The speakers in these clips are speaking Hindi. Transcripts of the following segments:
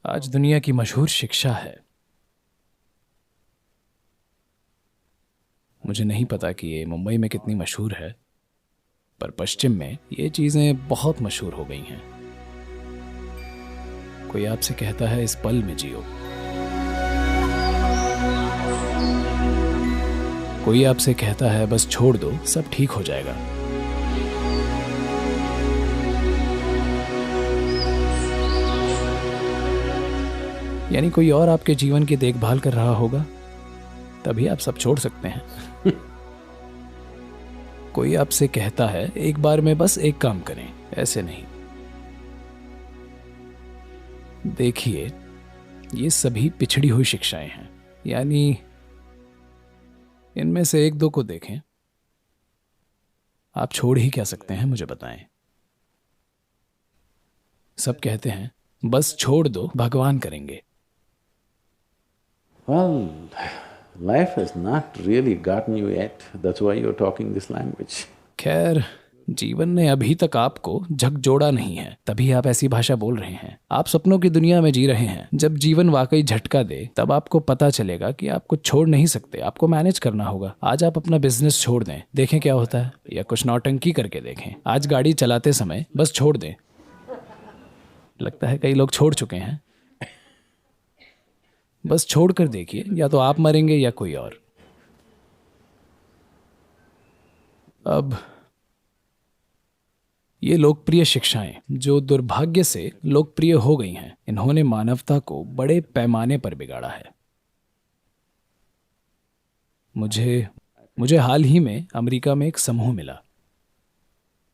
आज दुनिया की मशहूर शिक्षा है। मुझे नहीं पता कि ये मुंबई में कितनी मशहूर है, पर पश्चिम में ये चीज़ें बहुत मशहूर हो गई हैं। कोई आपसे कहता है इस पल में जियो, कोई आपसे कहता है बस छोड़ दो सब ठीक हो जाएगा। यानी कोई और आपके जीवन की देखभाल कर रहा होगा, तभी आप सब छोड़ सकते हैं। कोई आपसे कहता है एक बार में बस एक काम करें, ऐसे नहीं। देखिए, ये सभी पिछड़ी हुई शिक्षाएं हैं। यानी इनमें से एक दो को देखें, आप छोड़ ही क्या सकते हैं, मुझे बताएं। सब कहते हैं बस छोड़ दो, भगवान करेंगे। Well, life has not really gotten you yet. That's why you're talking this language. खैर, जीवन ने अभी तक आपको झकझोड़ा नहीं है, तभी आप ऐसी भाषा बोल रहे हैं। आप सपनों की दुनिया में जी रहे हैं। जब जीवन वाकई झटका दे, तब आपको पता चलेगा कि आप कुछ छोड़ नहीं सकते, आपको मैनेज करना होगा। आज आप अपना बिजनेस छोड़ दें, देखें क्या होता है, या कुछ नौटंकी करके देखें। आज गाड़ी चलाते समय बस छोड़ दें। लगता है कई लोग छोड़ चुके हैं। बस छोड़ कर देखिए, या तो आप मरेंगे या कोई और। अब ये लोकप्रिय शिक्षाएं जो दुर्भाग्य से लोकप्रिय हो गई हैं, इन्होंने मानवता को बड़े पैमाने पर बिगाड़ा है। मुझे हाल ही में अमेरिका में एक समूह मिला।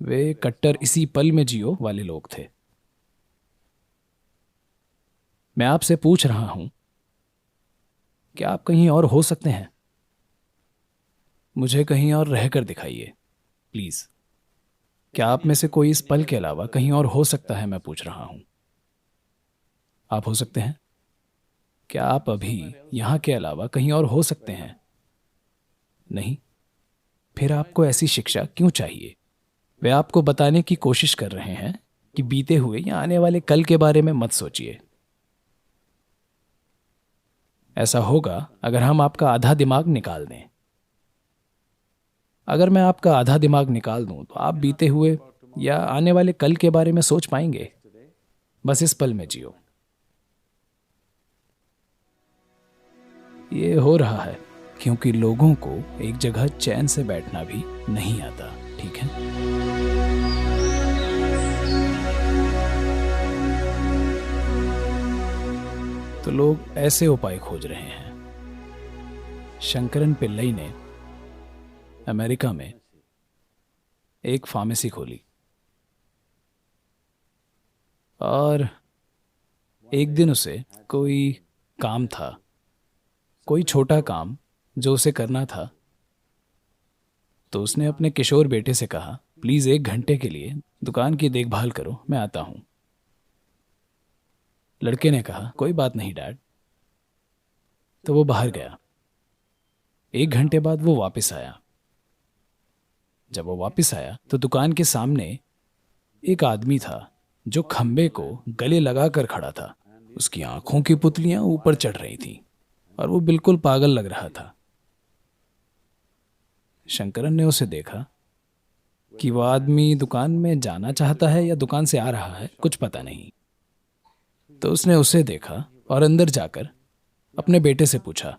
वे कट्टर इसी पल में जियो वाले लोग थे। मैं आपसे पूछ रहा हूं, क्या आप कहीं और हो सकते हैं? मुझे कहीं और रहकर दिखाइए प्लीज। क्या आप में से कोई इस पल के अलावा कहीं और हो सकता है? मैं पूछ रहा हूं। आप हो सकते हैं? क्या आप अभी यहां के अलावा कहीं और हो सकते हैं? नहीं? फिर आपको ऐसी शिक्षा क्यों चाहिए? वे आपको बताने की कोशिश कर रहे हैं कि बीते हुए या आने वाले कल के बारे में मत सोचिए। ऐसा होगा अगर हम आपका आधा दिमाग निकाल दें। अगर मैं आपका आधा दिमाग निकाल दूं, तो आप बीते हुए या आने वाले कल के बारे में सोच पाएंगे? बस इस पल में जियो। ये हो रहा है क्योंकि लोगों को एक जगह चैन से बैठना भी नहीं आता, ठीक है? तो लोग ऐसे उपाय खोज रहे हैं। शंकरन पिल्लई ने अमेरिका में एक फार्मेसी खोली, और एक दिन उसे कोई काम था, कोई छोटा काम जो उसे करना था। तो उसने अपने किशोर बेटे से कहा, प्लीज 1 घंटे के लिए दुकान की देखभाल करो, मैं आता हूं। लड़के ने कहा, कोई बात नहीं डैड। तो वो बाहर गया। 1 घंटे बाद वो वापस आया। जब वो वापस आया तो दुकान के सामने एक आदमी था जो खंबे को गले लगा कर खड़ा था। उसकी आंखों की पुतलियां ऊपर चढ़ रही थीं और वो बिल्कुल पागल लग रहा था। शंकरन ने उसे देखा कि वो आदमी दुकान में जाना चाहता है या दुकान से आ रहा है, कुछ पता नहीं। तो उसने उसे देखा और अंदर जाकर अपने बेटे से पूछा,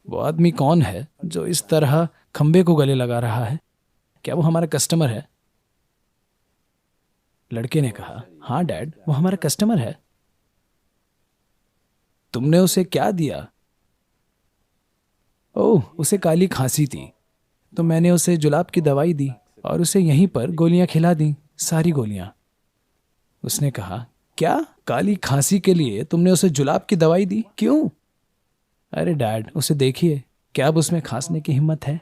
वो आदमी कौन है जो इस तरह खंबे को गले लगा रहा है? क्या वो हमारा कस्टमर है? लड़के ने कहा, हाँ डैड, वो हमारा कस्टमर है। तुमने उसे क्या दिया? ओह, उसे काली खांसी थी, तो मैंने उसे जुलाब की दवाई दी और उसे यहीं पर गोलियां खिला दी, सारी गोलियां। उसने कहा, क्या काली खांसी के लिए तुमने उसे जुलाब की दवाई दी? क्यों? अरे डैड, उसे देखिए, क्या अब उसमें खांसने की हिम्मत है?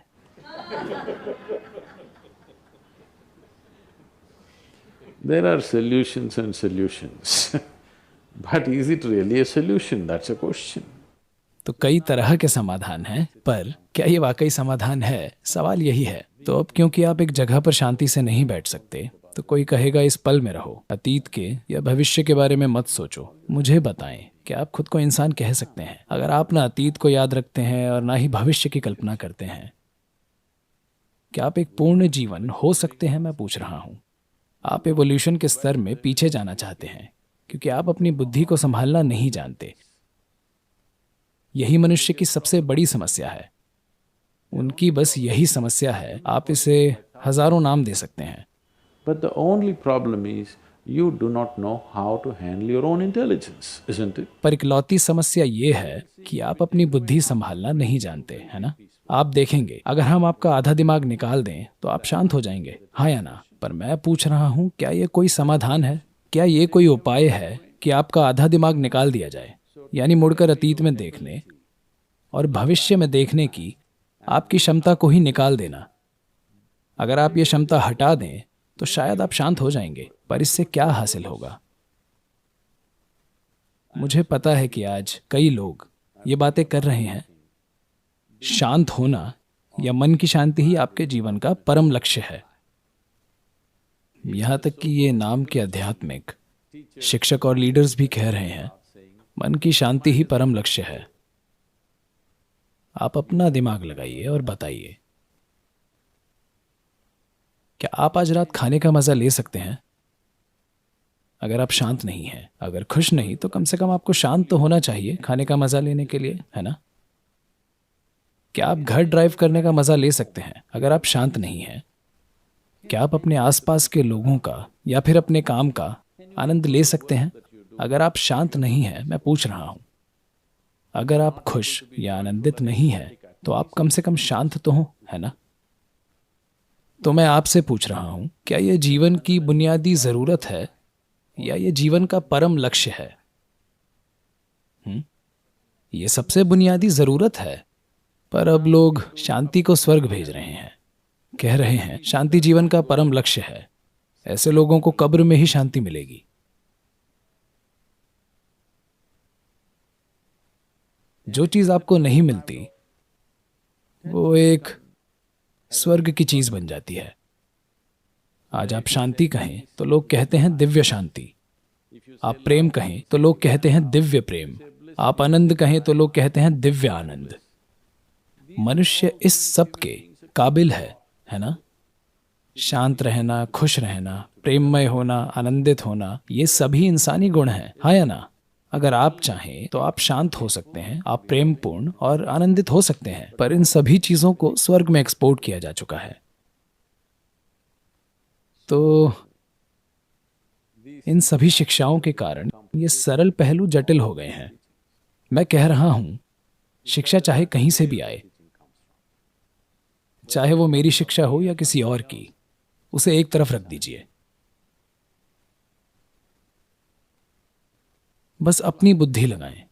There are solutions and solutions. But is it really a solution? That's a question. तो कई तरह के समाधान हैं, पर क्या ये वाकई समाधान है? सवाल यही है। तो अब क्योंकि आप एक जगह पर शांति से नहीं बैठ सकते, तो कोई कहेगा इस पल में रहो, अतीत के या भविष्य के बारे में मत सोचो। मुझे बताएं, क्या आप खुद को इंसान कह सकते हैं अगर आप ना अतीत को याद रखते हैं और ना ही भविष्य की कल्पना करते हैं? क्या आप एक पूर्ण जीवन हो सकते हैं, मैं पूछ रहा हूँ। आप एवोल्यूशन के स्तर में पीछे जाना चाहते हैं क्योंकि आप अपनी बुद्धि को संभालना नहीं जानते। यही मनुष्य की सबसे बड़ी समस्या है। उनकी बस यही समस्या है। आप इसे हजारों नाम दे सकते हैं। But the only problem is you do not know how to handle your own intelligence, isn't it? पर इकलौती समस्या ये है कि आप अपनी बुद्धि संभालना नहीं जानते, है ना? आप देखेंगे अगर हम आपका आधा दिमाग निकाल दें तो आप शांत हो जाएंगे, हाँ या ना? पर मैं पूछ रहा हूँ, क्या ये कोई समाधान है? क्या ये कोई उपाय है कि आपका आधा दिमाग निकाल दिया जाए, यानी मुड़कर अतीत में देखने और भविष्य में देखने की आपकी क्षमता को ही निकाल देना? अगर आप ये क्षमता हटा दें तो शायद आप शांत हो जाएंगे, पर इससे क्या हासिल होगा? मुझे पता है कि आज कई लोग ये बातें कर रहे हैं। शांत होना या मन की शांति ही आपके जीवन का परम लक्ष्य है। यहाँ तक कि ये नाम के आध्यात्मिक शिक्षक और लीडर्स भी कह रहे हैं, मन की शांति ही परम लक्ष्य है। आप अपना दिमाग लगाइए और बताइए, क्या आप आज रात खाने का मजा ले सकते हैं? अगर आप शांत नहीं हैं, अगर खुश नहीं, तो कम से कम आपको शांत तो होना चाहिए खाने का मजा लेने के लिए, है ना? क्या आप घर ड्राइव करने का मजा ले सकते हैं अगर आप शांत नहीं हैं? क्या आप अपने आसपास के लोगों का या फिर अपने काम का आनंद ले सकते हैं अगर आप शांत नहीं हैं? मैं पूछ रहा हूं। अगर आप खुश या आनंदित नहीं हैं तो आप कम से कम शांत तो हो, है ना? तो मैं आपसे पूछ रहा हूं, क्या यह जीवन की बुनियादी जरूरत है या ये जीवन का परम लक्ष्य है? ये सबसे बुनियादी जरूरत है। पर अब लोग शांति को स्वर्ग भेज रहे हैं, कह रहे हैं शांति जीवन का परम लक्ष्य है। ऐसे लोगों को कब्र में ही शांति मिलेगी। जो चीज आपको नहीं मिलती वो एक स्वर्ग की चीज बन जाती है। आज आप शांति कहें तो लोग कहते हैं दिव्य शांति। आप प्रेम कहें तो लोग कहते हैं दिव्य प्रेम। आप आनंद कहें तो लोग कहते हैं दिव्य आनंद। मनुष्य इस सब के काबिल है ना? शांत रहना, खुश रहना, प्रेममय होना, आनंदित होना, ये सभी इंसानी गुण हैं, हाँ या ना? अगर आप चाहें तो आप शांत हो सकते हैं, आप प्रेमपूर्ण और आनंदित हो सकते हैं, पर इन सभी चीजों को स्वर्ग में एक्सपोर्ट किया जा चुका है। तो इन सभी शिक्षाओं के कारण ये सरल पहलू जटिल हो गए हैं। मैं कह रहा हूं, शिक्षा चाहे कहीं से भी आए, चाहे वो मेरी शिक्षा हो या किसी और की, उसे एक तरफ रख दीजिए। बस अपनी बुद्धि लगाएं।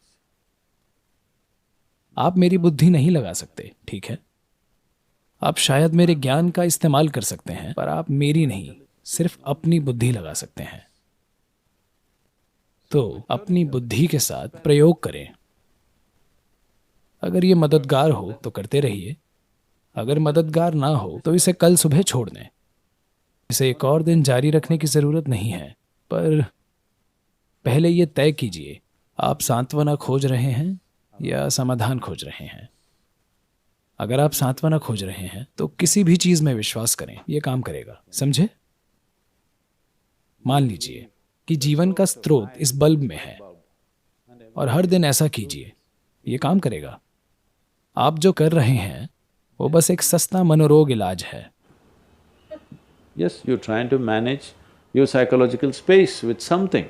आप मेरी बुद्धि नहीं लगा सकते, ठीक है? आप शायद मेरे ज्ञान का इस्तेमाल कर सकते हैं, पर आप मेरी नहीं, सिर्फ अपनी बुद्धि लगा सकते हैं। तो अपनी बुद्धि के साथ प्रयोग करें। अगर ये मददगार हो तो करते रहिए, अगर मददगार ना हो तो इसे कल सुबह छोड़ दें। इसे एक और दिन जारी रखने की जरूरत नहीं है, पर पहले ये तय कीजिए, आप सांत्वना खोज रहे हैं या समाधान खोज रहे हैं? अगर आप सांत्वना खोज रहे हैं तो किसी भी चीज में विश्वास करें, यह काम करेगा, समझे? मान लीजिए कि जीवन का स्रोत इस बल्ब में है और हर दिन ऐसा कीजिए, यह काम करेगा। आप जो कर रहे हैं वो बस एक सस्ता मनोरोग इलाज है। Yes, you're trying to manage your psychological space with something,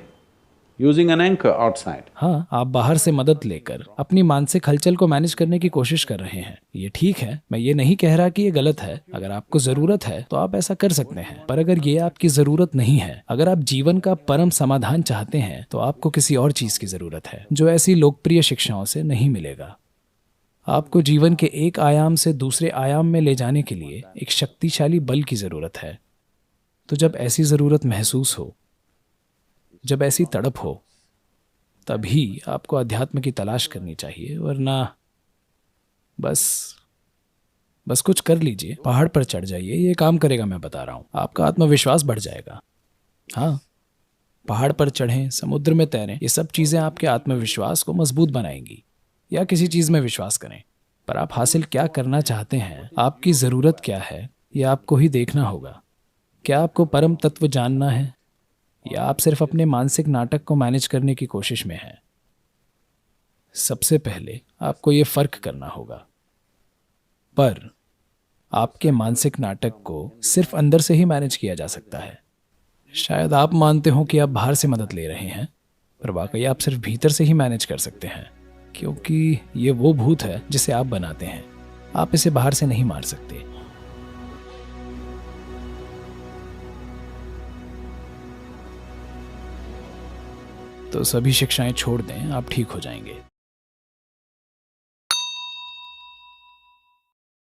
using an anchor outside. हाँ, आप बाहर से मदद लेकर अपनी मानसिक हलचल को मैनेज करने की कोशिश कर रहे हैं। ये ठीक है, मैं ये नहीं कह रहा कि ये गलत है। अगर आपको जरूरत है तो आप ऐसा कर सकते हैं, पर अगर ये आपकी जरूरत नहीं है, अगर आप जीवन का परम समाधान चाहते हैं, तो आपको किसी और चीज की जरूरत है जो ऐसी लोकप्रिय शिक्षाओं से नहीं मिलेगा। आपको जीवन के एक आयाम से दूसरे आयाम में ले जाने के लिए एक शक्तिशाली बल की जरूरत है। तो जब ऐसी जरूरत महसूस हो, जब ऐसी तड़प हो, तभी आपको अध्यात्म की तलाश करनी चाहिए, वरना बस कुछ कर लीजिए, पहाड़ पर चढ़ जाइए, ये काम करेगा, मैं बता रहा हूँ। आपका आत्मविश्वास बढ़ जाएगा। हाँ, पहाड़ पर चढ़ें, समुद्र में तैरें, ये सब चीज़ें आपके आत्मविश्वास को मजबूत बनाएंगी। या किसी चीज़ में विश्वास करें, पर आप हासिल क्या करना चाहते हैं, आपकी ज़रूरत क्या है, ये आपको ही देखना होगा। क्या आपको परम तत्व जानना है, या आप सिर्फ अपने मानसिक नाटक को मैनेज करने की कोशिश में हैं? सबसे पहले आपको ये फर्क करना होगा। पर आपके मानसिक नाटक को सिर्फ अंदर से ही मैनेज किया जा सकता है। शायद आप मानते हो कि आप बाहर से मदद ले रहे हैं, पर वाकई आप सिर्फ भीतर से ही मैनेज कर सकते हैं, क्योंकि ये वो भूत है जिसे आप बनाते हैं। आप इसे बाहर से नहीं मार सकते। तो सभी शिक्षाएं छोड़ दें, आप ठीक हो जाएंगे।